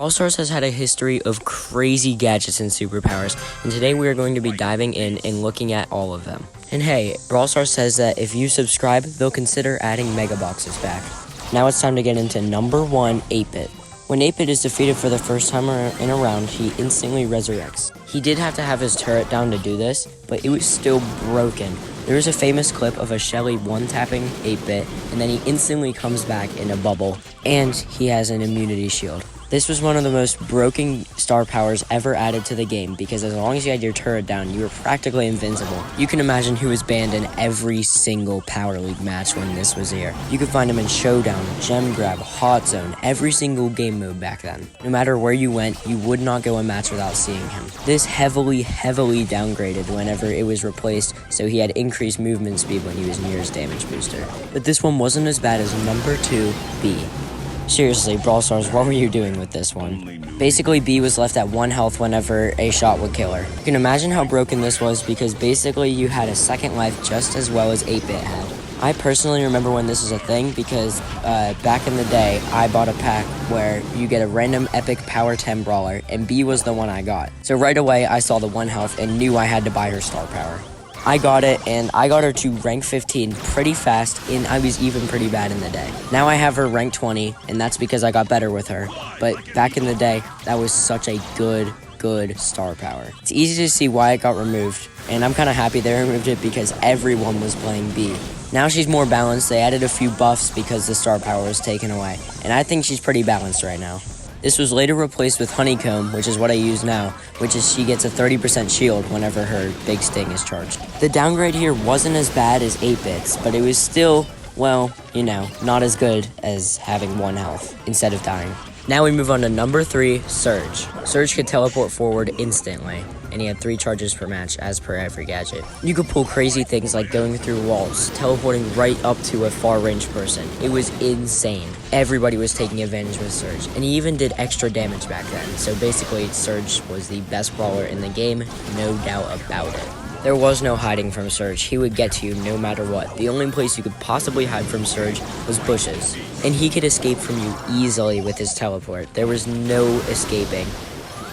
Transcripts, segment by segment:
Brawl Stars has had a history of crazy gadgets and superpowers, and today we are going to be diving in and looking at all of them. And hey, Brawl Stars says that if you subscribe, they'll consider adding Mega Boxes back. Now it's time to get into number 1, 8-Bit. When 8-Bit is defeated for the first time in a round, he instantly resurrects. He did have to have his turret down to do this, but it was still broken. There is a famous clip of a Shelly one-tapping 8-Bit, and then he instantly comes back in a bubble, and he has an immunity shield. This was one of the most broken star powers ever added to the game because as long as you had your turret down, you were practically invincible. You can imagine who was banned in every single Power League match when this was here. You could find him in Showdown, Gem Grab, Hot Zone, every single game mode back then. No matter where you went, you would not go a match without seeing him. This heavily downgraded whenever it was replaced, so he had increased movement speed when he was near his damage booster. But this one wasn't as bad as number 2, B. Seriously, Brawl Stars, what were you doing with this one? Basically, B was left at 1 health whenever a shot would kill her. You can imagine how broken this was because basically you had a second life just as well as 8-Bit had. I personally remember when this was a thing because back in the day, I bought a pack where you get a random epic power 10 brawler, and B was the one I got. So right away, I saw the 1 health and knew I had to buy her star power. I got it, and I got her to rank 15 pretty fast, and I was even pretty bad in the day. Now I have her rank 20, and that's because I got better with her. But back in the day, that was such a good star power. It's easy to see why it got removed, and I'm kind of happy they removed it because everyone was playing B. Now she's more balanced. They added a few buffs because the star power was taken away, and I think she's pretty balanced right now. This was later replaced with Honeycomb, which is what I use now, which is she gets a 30% shield whenever her big sting is charged. The downgrade here wasn't as bad as 8-Bits, but it was still, well, you know, not as good as having 1 health instead of dying. Now we move on to number 3, Surge. Surge could teleport forward instantly, and he had 3 charges per match as per every gadget. You could pull crazy things like going through walls, teleporting right up to a far-range person. It was insane. Everybody was taking advantage with Surge, and he even did extra damage back then. So basically, Surge was the best brawler in the game, no doubt about it. There was no hiding from Surge. He would get to you no matter what. The only place you could possibly hide from Surge was bushes, and he could escape from you easily with his teleport. There was no escaping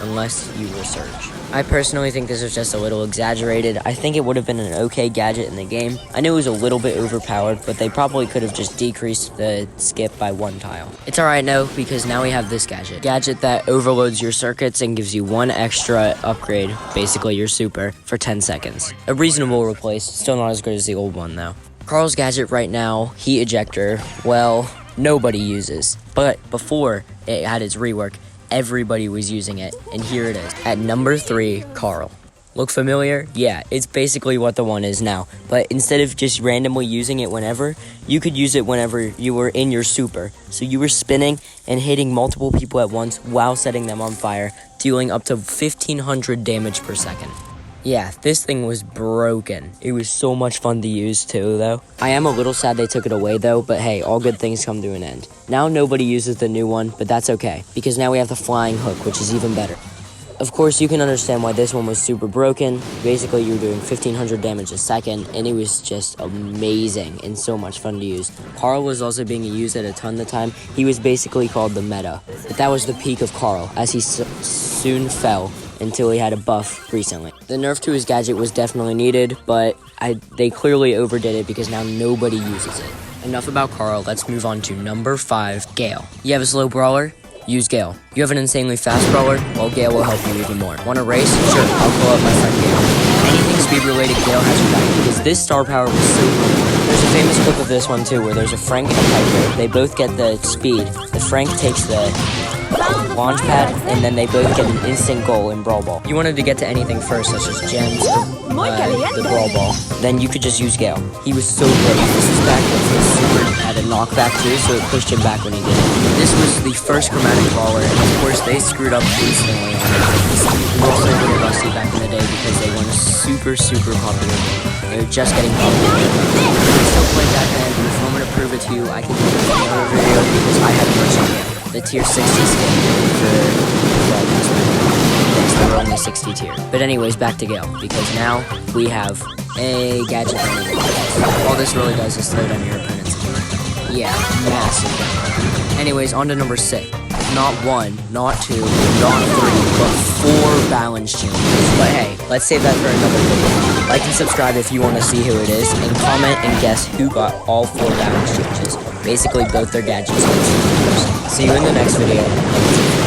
unless you were Surge. I personally think this was just a little exaggerated. I think it would have been an okay gadget in the game. I knew it was a little bit overpowered, but they probably could have just decreased the skip by 1 tile. It's alright now because now we have this gadget. Gadget that overloads your circuits and gives you 1 extra upgrade, basically your super, for 10 seconds. A reasonable replace, still not as good as the old one though. Carl's gadget right now, Heat Ejector, well, nobody uses. But before it had its rework, everybody was using it, and here it is. At number 3, Carl. Look familiar? Yeah, it's basically what the one is now, but instead of just randomly using it whenever, you could use it whenever you were in your super. So you were spinning and hitting multiple people at once while setting them on fire, dealing up to 1500 damage per second. Yeah, this thing was broken. It was so much fun to use too, though. I am a little sad they took it away, though, but hey, all good things come to an end. Now nobody uses the new one, but that's okay, because now we have the flying hook, which is even better. Of course, you can understand why this one was super broken. Basically, you were doing 1500 damage a second, and it was just amazing and so much fun to use. Carl was also being used at a ton of the time. He was basically called the meta, but that was the peak of Carl, as he soon fell until he had a buff recently. The nerf to his gadget was definitely needed, but they clearly overdid it because now nobody uses it. Enough about Carl, let's move on to number 5, Gale. You have a slow brawler? Use Gale. You have an insanely fast brawler? Well, Gale will help you even more. Want a race? Sure, I'll pull up my friend Gale. Anything speed-related, Gale has your back because this star power was so good. There's a famous clip of this one too where there's a Frank and a Piper. They both get the speed. The Frank takes the launch pad, and then they both get an instant goal in Brawl Ball. You wanted to get to anything first, such as gems or the Brawl Ball, then you could just use Gale. He was so great. This is back when his super had a knockback too, so it pushed him back when he did it. This was the first chromatic brawler, and of course they screwed up instantly on it. They were also a little rusty back in the day because they weren't super popular game. They were just getting popular. I still played back then, and if you want me to prove it to you, I can do it in another video because I had merch on Gale. The tier 60 skin for they were only 60 tier. But anyways, back to Gale, because now we have a gadget that all this really does is slow down your opponent's team. Yeah, massive. Anyways, on to number 6. not 1, not 2, not 3, but 4 balance challenges. But hey, let's save that for another video. Like and subscribe if you want to see who it is, and comment and guess who got all 4 balance challenges. Basically both their gadgets and superpowers. See you in the next video.